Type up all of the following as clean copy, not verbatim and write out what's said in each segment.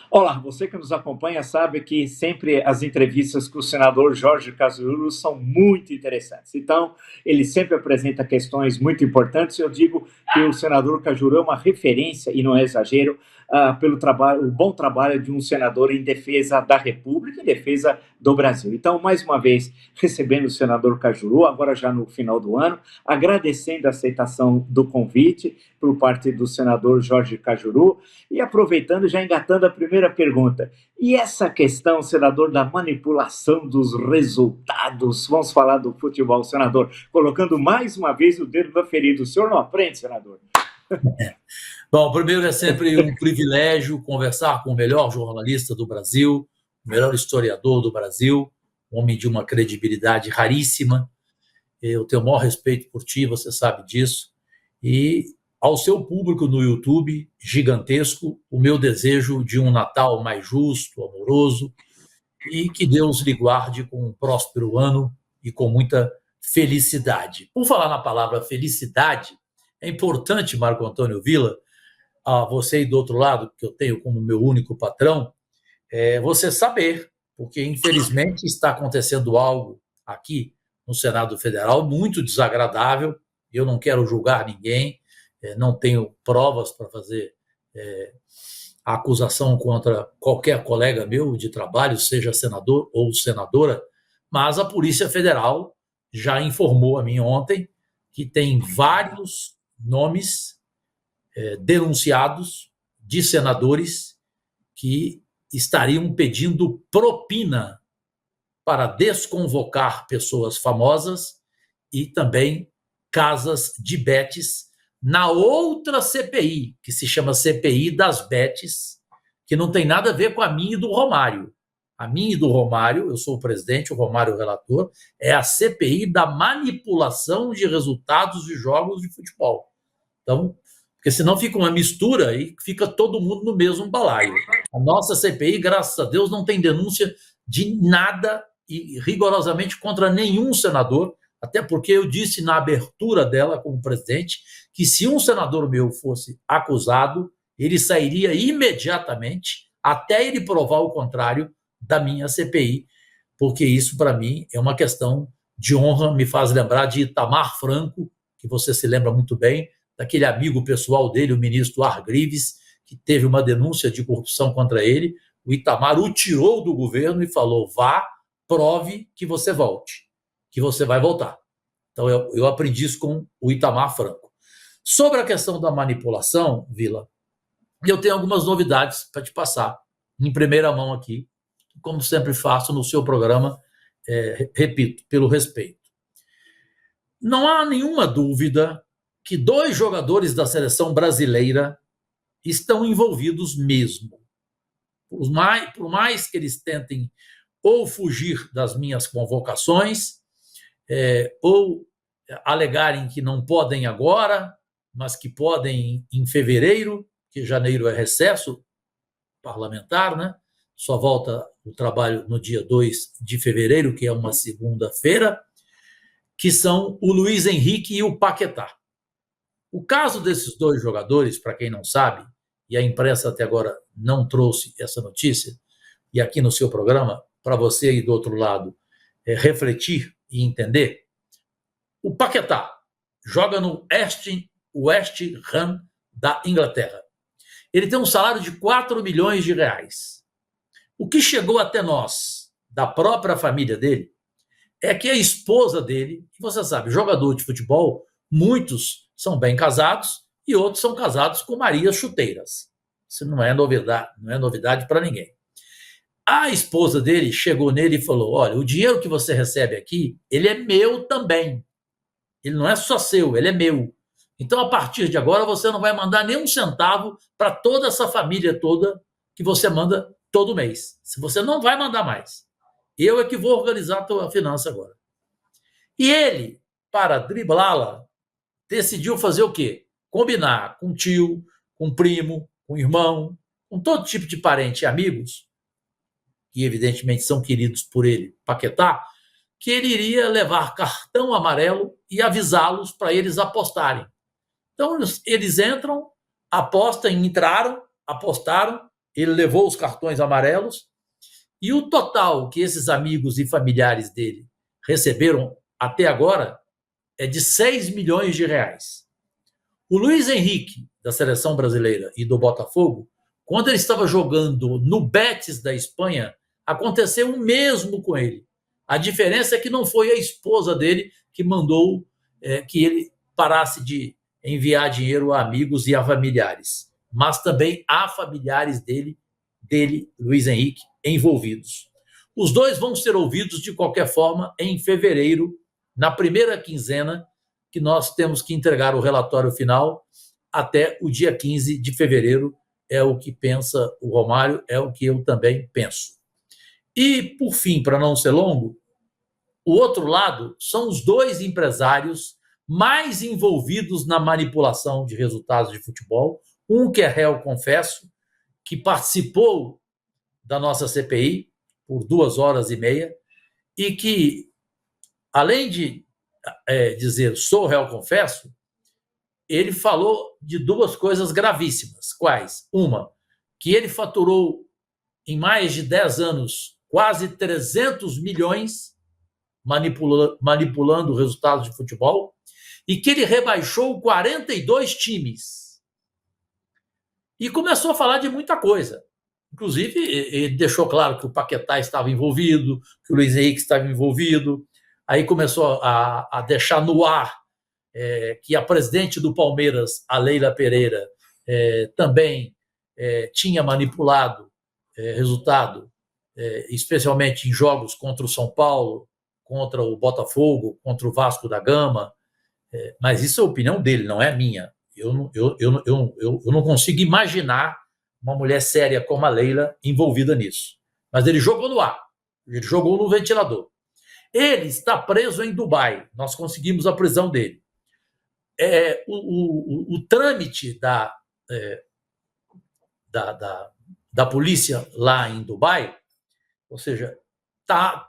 Olá, você que nos acompanha sabe que sempre as entrevistas com o senador Jorge Cajuru são muito interessantes. Então, ele sempre apresenta questões muito importantes. Eu digo que o senador Cajuru é uma referência, e não é exagero, pelo trabalho, o bom trabalho de um senador em defesa da República, em defesa do Brasil. Então, mais uma vez, recebendo o senador Cajuru, agora já no final do ano, agradecendo a aceitação do convite por parte do senador Jorge Cajuru, e aproveitando, já engatando a primeira pergunta, e essa questão, senador, da manipulação dos resultados, vamos falar do futebol, senador, colocando mais uma vez o dedo na ferida, o senhor não aprende, senador? Bom, primeiro é sempre um privilégio conversar com o melhor jornalista do Brasil, o melhor historiador do Brasil, um homem de uma credibilidade raríssima. Eu tenho o maior respeito por ti, você sabe disso. E ao seu público no YouTube, gigantesco, o meu desejo de um Natal mais justo, amoroso, e que Deus lhe guarde com um próspero ano e com muita felicidade. Por falar na palavra felicidade, é importante, Marco Antônio Villa, a você e do outro lado, que eu tenho como meu único patrão, você saber, porque infelizmente está acontecendo algo aqui no Senado Federal muito desagradável. Eu não quero julgar ninguém, não tenho provas para fazer a acusação contra qualquer colega meu de trabalho, seja senador ou senadora, mas a Polícia Federal já informou a mim ontem que tem vários nomes denunciados de senadores que estariam pedindo propina para desconvocar pessoas famosas e também casas de betes na outra CPI, que se chama CPI das betes, que não tem nada a ver com a minha e do Romário. A minha e do Romário, eu sou o presidente, o Romário o relator, é a CPI da manipulação de resultados de jogos de futebol. Então, porque senão fica uma mistura e fica todo mundo no mesmo balaio. A nossa CPI, graças a Deus, não tem denúncia de nada e rigorosamente contra nenhum senador, até porque eu disse na abertura dela como presidente que se um senador meu fosse acusado, ele sairia imediatamente até ele provar o contrário da minha CPI, porque isso para mim é uma questão de honra, me faz lembrar de Itamar Franco, que você se lembra muito bem, daquele amigo pessoal dele, o ministro Argrives, que teve uma denúncia de corrupção contra ele. O Itamar o tirou do governo e falou: vá, prove que você volte, que você vai voltar. Então, eu aprendi isso com o Itamar Franco. Sobre a questão da manipulação, Vila, eu tenho algumas novidades para te passar em primeira mão aqui, como sempre faço no seu programa, repito, pelo respeito. Não há nenhuma dúvida que 2 jogadores da seleção brasileira estão envolvidos mesmo. Por mais que eles tentem ou fugir das minhas convocações, ou alegarem que não podem agora, mas que podem em fevereiro, que janeiro é recesso parlamentar, né? Só volta o trabalho no dia 2 de fevereiro, que é uma segunda-feira, que são o Luiz Henrique e o Paquetá. O caso desses 2 jogadores, para quem não sabe, e a imprensa até agora não trouxe essa notícia, e aqui no seu programa, para você aí do outro lado refletir e entender, o Paquetá joga no West Ham da Inglaterra. Ele tem um salário de 4 milhões de reais. O que chegou até nós, da própria família dele, é que a esposa dele, e você sabe, jogador de futebol, muitos são bem casados e outros são casados com Marias chuteiras. Isso não é novidade para ninguém. A esposa dele chegou nele e falou: olha, o dinheiro que você recebe aqui, ele é meu também. Ele não é só seu, ele é meu. Então, a partir de agora, você não vai mandar nem um centavo para toda essa família toda que você manda todo mês. Se você não vai mandar mais. Eu é que vou organizar a tua finança agora. E ele, para driblá-la, decidiu fazer o quê? Combinar com tio, com primo, com irmão, com todo tipo de parente e amigos, que evidentemente são queridos por ele, Paquetá, que ele iria levar cartão amarelo e avisá-los para eles apostarem. Então, eles entram, apostam, entraram, apostaram ele levou os cartões amarelos, e o total que esses amigos e familiares dele receberam até agora é de 6 milhões de reais. O Luiz Henrique, da seleção brasileira e do Botafogo, quando ele estava jogando no Betis da Espanha, aconteceu o mesmo com ele. A diferença é que não foi a esposa dele que mandou que ele parasse de enviar dinheiro a amigos e a familiares, mas também há familiares dele, Luiz Henrique, envolvidos. Os dois vão ser ouvidos de qualquer forma em fevereiro, na primeira quinzena, que nós temos que entregar o relatório final até o dia 15 de fevereiro, é o que pensa o Romário, é o que eu também penso. E, por fim, para não ser longo, o outro lado são os dois empresários mais envolvidos na manipulação de resultados de futebol. Um que é réu confesso, que participou da nossa CPI por 2 horas e meia e que, além de dizer sou réu confesso, ele falou de duas coisas gravíssimas. Quais? Uma, que ele faturou em mais de 10 anos quase 300 milhões manipulando resultados de futebol e que ele rebaixou 42 times. E começou a falar de muita coisa. Inclusive, ele deixou claro que o Paquetá estava envolvido, que o Luiz Henrique estava envolvido. Aí começou a deixar no ar que a presidente do Palmeiras, a Leila Pereira, também tinha manipulado resultado, especialmente em jogos contra o São Paulo, contra o Botafogo, contra o Vasco da Gama. Mas isso é a opinião dele, não é minha. Eu não consigo imaginar uma mulher séria como a Leila envolvida nisso. Mas ele jogou no ar, ele jogou no ventilador. Ele está preso em Dubai, nós conseguimos a prisão dele. O trâmite da polícia lá em Dubai, ou seja, está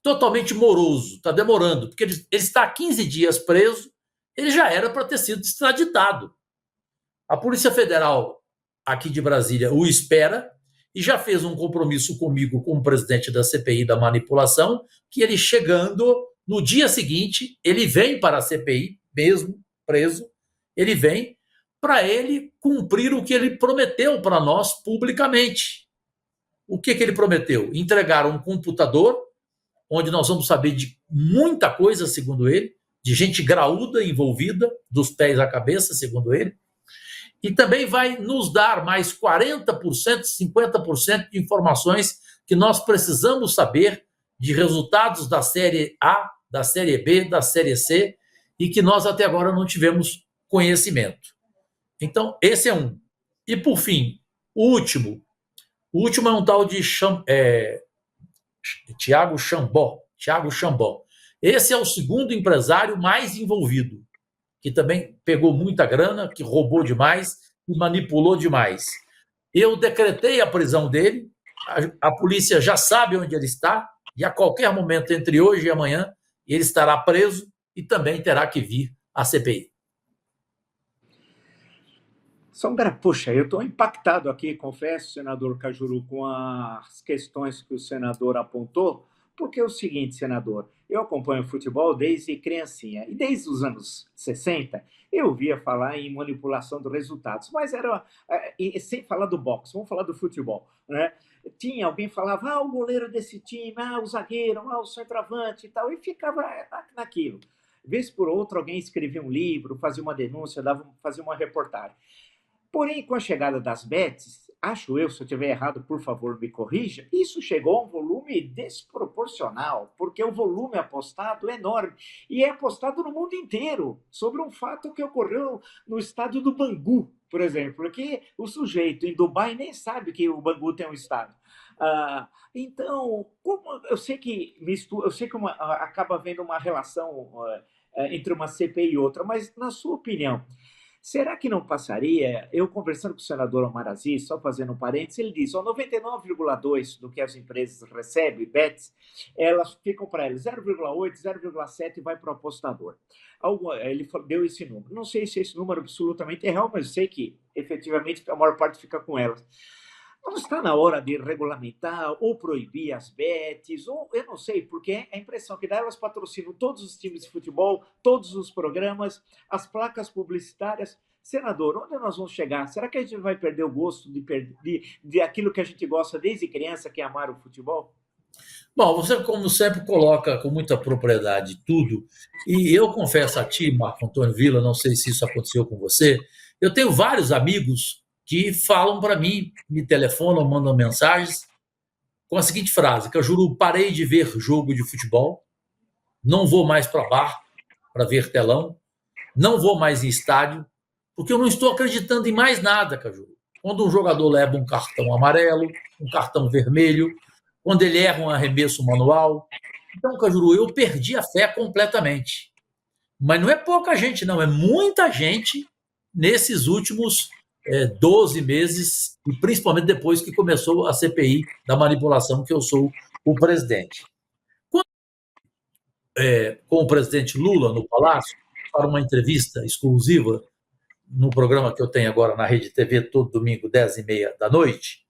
totalmente moroso, está demorando, porque ele está há 15 dias preso, ele já era para ter sido extraditado. A Polícia Federal aqui de Brasília o espera e já fez um compromisso comigo, como presidente da CPI da manipulação, que ele chegando no dia seguinte, ele vem para a CPI, mesmo preso, ele vem para ele cumprir o que ele prometeu para nós publicamente. O que ele prometeu? Entregar um computador, onde nós vamos saber de muita coisa, segundo ele, de gente graúda envolvida, dos pés à cabeça, segundo ele, e também vai nos dar mais 40%, 50% de informações que nós precisamos saber de resultados da Série A, da Série B, da Série C, e que nós até agora não tivemos conhecimento. Então, esse é um. E, por fim, o último é um tal de Thiago Chambó. Esse é o segundo empresário mais envolvido, que também pegou muita grana, que roubou demais e manipulou demais. Eu decretei a prisão dele, a polícia já sabe onde ele está, e a qualquer momento, entre hoje e amanhã, ele estará preso e também terá que vir à CPI. Sombra, puxa, eu estou impactado aqui, confesso, senador Cajuru, com as questões que o senador apontou, porque é o seguinte, senador, eu acompanho futebol desde criancinha, e desde os anos 60 eu via falar em manipulação dos resultados, mas era, sem falar do boxe, vamos falar do futebol, né? Tinha alguém falava, o goleiro desse time, o zagueiro, o centroavante e tal, e ficava naquilo. Vez por outra, alguém escrevia um livro, fazia uma denúncia, fazia uma reportagem. Porém, com a chegada das bets, acho eu, se eu estiver errado, por favor, me corrija, isso chegou a um volume desproporcional, porque o volume apostado é enorme, e é apostado no mundo inteiro, sobre um fato que ocorreu no estádio do Bangu, por exemplo, que o sujeito em Dubai nem sabe que o Bangu tem um estádio. Então, eu sei que acaba havendo uma relação entre uma CPI e outra, mas, na sua opinião, será que não passaria? Eu conversando com o senador Omar Aziz, só fazendo um parênteses, ele diz: 99,2% do que as empresas recebem, bets, elas ficam para eles, 0,8%, 0,7% e vai para o apostador. Ele deu esse número. Não sei se esse número absolutamente é real, mas eu sei que, efetivamente, a maior parte fica com elas. Não está na hora de regulamentar ou proibir as bets, ou eu não sei, porque é a impressão que dá, elas patrocinam todos os times de futebol, todos os programas, as placas publicitárias. Senador, onde nós vamos chegar? Será que a gente vai perder o gosto de aquilo que a gente gosta desde criança, que é amar o futebol? Bom, você, como sempre, coloca com muita propriedade tudo, e eu confesso a ti, Marco Antônio Villa, não sei se isso aconteceu com você, eu tenho vários amigos que falam para mim, me telefonam, mandam mensagens com a seguinte frase, que eu juro, parei de ver jogo de futebol, não vou mais para bar para ver telão, não vou mais em estádio, porque eu não estou acreditando em mais nada, Cajuru. Quando um jogador leva um cartão amarelo, um cartão vermelho, quando ele erra um arremesso manual. Então, Cajuru, eu perdi a fé completamente. Mas não é pouca gente, não, é muita gente nesses últimos 12 meses, e principalmente depois que começou a CPI da manipulação, que eu sou o presidente. Com o presidente Lula no Palácio, para uma entrevista exclusiva no programa que eu tenho agora na Rede TV, todo domingo, 10h30 da noite,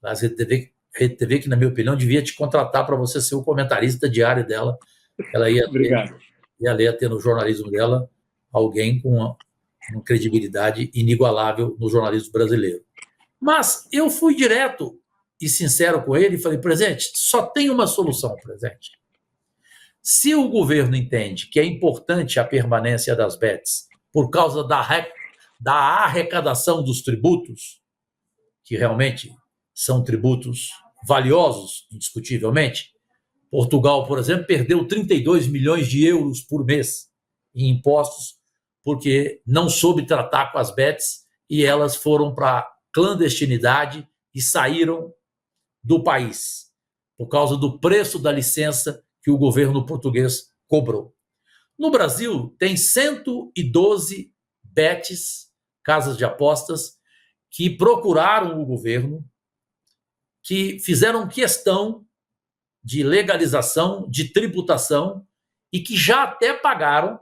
na Rede TV que, na minha opinião, devia te contratar para você ser o comentarista diário dela. Ela ia ter no jornalismo dela alguém com uma credibilidade inigualável no jornalismo brasileiro. Mas eu fui direto e sincero com ele e falei, presidente, só tem uma solução, presidente. Se o governo entende que é importante a permanência das bets por causa da arrecadação dos tributos, que realmente são tributos valiosos, indiscutivelmente, Portugal, por exemplo, perdeu 32 milhões de euros por mês em impostos porque não soube tratar com as bets e elas foram para a clandestinidade e saíram do país por causa do preço da licença que o governo português cobrou. No Brasil, tem 112 bets, casas de apostas, que procuraram o governo, que fizeram questão de legalização, de tributação, e que já até pagaram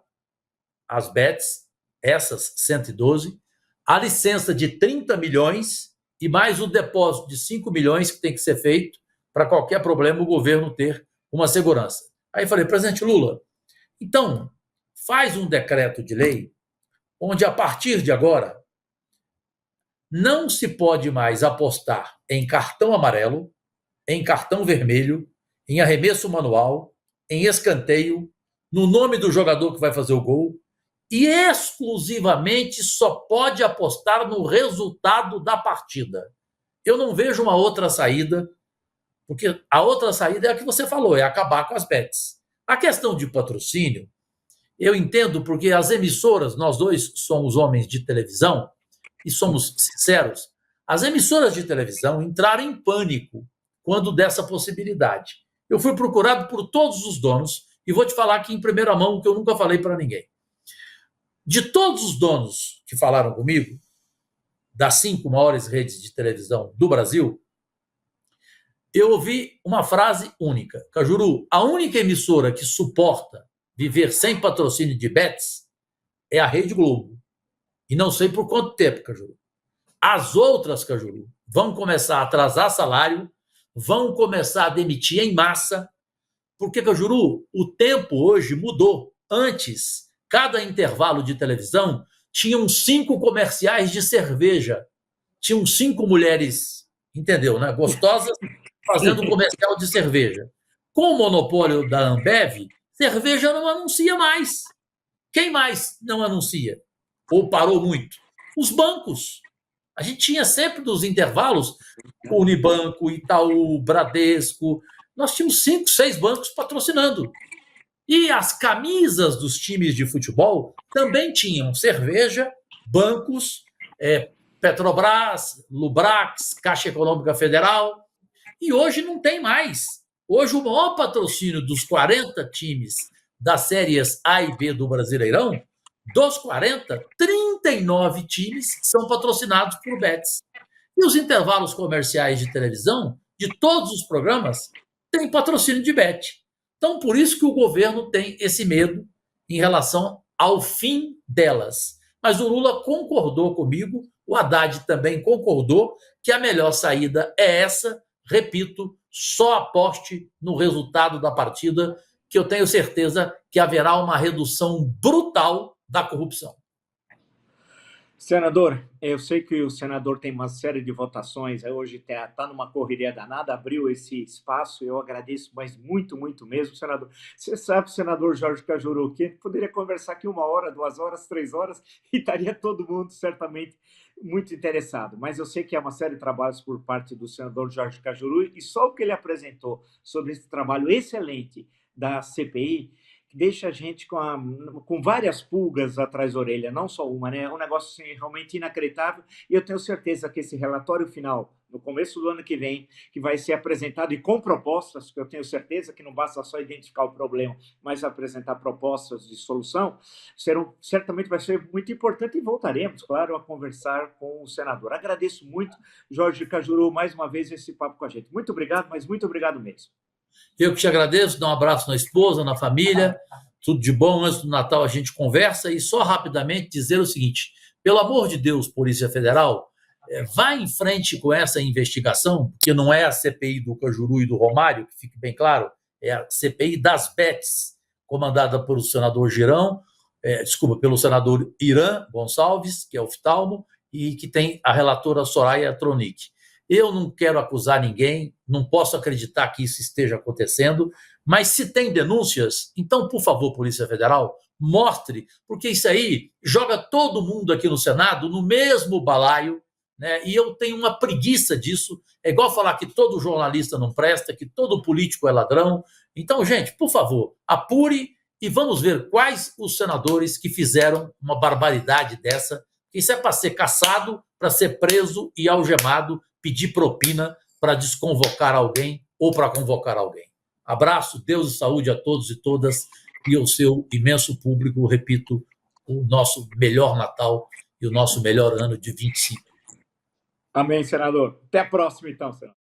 as bets, essas 112, a licença de 30 milhões e mais o depósito de 5 milhões que tem que ser feito para qualquer problema o governo ter uma segurança. Aí falei, presidente Lula, então faz um decreto de lei onde a partir de agora não se pode mais apostar em cartão amarelo, em cartão vermelho, em arremesso manual, em escanteio, no nome do jogador que vai fazer o gol, e exclusivamente só pode apostar no resultado da partida. Eu não vejo uma outra saída, porque a outra saída é a que você falou, é acabar com as bets. A questão de patrocínio, eu entendo porque as emissoras, nós dois somos homens de televisão, e somos sinceros, as emissoras de televisão entraram em pânico quando dessa possibilidade. Eu fui procurado por todos os donos, e vou te falar aqui em primeira mão o que eu nunca falei para ninguém. De todos os donos que falaram comigo, das 5 maiores redes de televisão do Brasil, eu ouvi uma frase única. Cajuru, a única emissora que suporta viver sem patrocínio de bets é a Rede Globo. E não sei por quanto tempo, Cajuru. As outras, Cajuru, vão começar a atrasar salário, vão começar a demitir em massa, porque, Cajuru, o tempo hoje mudou. Antes, cada intervalo de televisão tinham 5 comerciais de cerveja. Tinham 5 mulheres, entendeu, né? Gostosas, fazendo comercial de cerveja. Com o monopólio da Ambev, cerveja não anuncia mais. Quem mais não anuncia? Ou parou muito? Os bancos. A gente tinha sempre nos intervalos Unibanco, Itaú, Bradesco. Nós tínhamos 5, 6 bancos patrocinando. E as camisas dos times de futebol também tinham cerveja, bancos, Petrobras, Lubrax, Caixa Econômica Federal. E hoje não tem mais. Hoje o maior patrocínio dos 40 times das séries A e B do Brasileirão, dos 40, 39 times são patrocinados por bets. E os intervalos comerciais de televisão, de todos os programas, têm patrocínio de bet. Então, por isso que o governo tem esse medo em relação ao fim delas. Mas o Lula concordou comigo, o Haddad também concordou que a melhor saída é essa. Repito, só aposte no resultado da partida, que eu tenho certeza que haverá uma redução brutal da corrupção. Senador, eu sei que o senador tem uma série de votações, hoje está numa correria danada, abriu esse espaço, eu agradeço, mas muito, muito mesmo, senador. Você sabe, senador Jorge Cajuru, que poderia conversar aqui 1 hora, 2 horas, 3 horas, e estaria todo mundo certamente muito interessado. Mas eu sei que é uma série de trabalhos por parte do senador Jorge Cajuru, e só o que ele apresentou sobre esse trabalho excelente da CPI, deixa a gente com várias pulgas atrás da orelha, não só uma, né? É um negócio assim, realmente inacreditável, e eu tenho certeza que esse relatório final, no começo do ano que vem, que vai ser apresentado e com propostas, que eu tenho certeza que não basta só identificar o problema, mas apresentar propostas de solução, certamente vai ser muito importante, e voltaremos, claro, a conversar com o senador. Agradeço muito, Jorge Cajuru, mais uma vez esse papo com a gente. Muito obrigado, mas muito obrigado mesmo. Eu que te agradeço, dá um abraço na esposa, na família, tudo de bom. Antes do Natal a gente conversa, e só rapidamente dizer o seguinte: pelo amor de Deus, Polícia Federal, vá em frente com essa investigação, que não é a CPI do Cajuru e do Romário, que fique bem claro, é a CPI das bets, comandada pelo senador pelo senador Irã Gonçalves, que é oftalmo, e que tem a relatora Soraya Tronic. Eu não quero acusar ninguém, não posso acreditar que isso esteja acontecendo, mas se tem denúncias, então, por favor, Polícia Federal, mostre, porque isso aí joga todo mundo aqui no Senado no mesmo balaio, né? E eu tenho uma preguiça disso. É igual falar que todo jornalista não presta, que todo político é ladrão. Então, gente, por favor, apure e vamos ver quais os senadores que fizeram uma barbaridade dessa. Isso é para ser caçado, para ser preso e algemado, pedir propina para desconvocar alguém ou para convocar alguém. Abraço, Deus e saúde a todos e todas, e ao seu imenso público, repito, o nosso melhor Natal e o nosso melhor ano de 25. Amém, senador. Até a próxima, então, senador.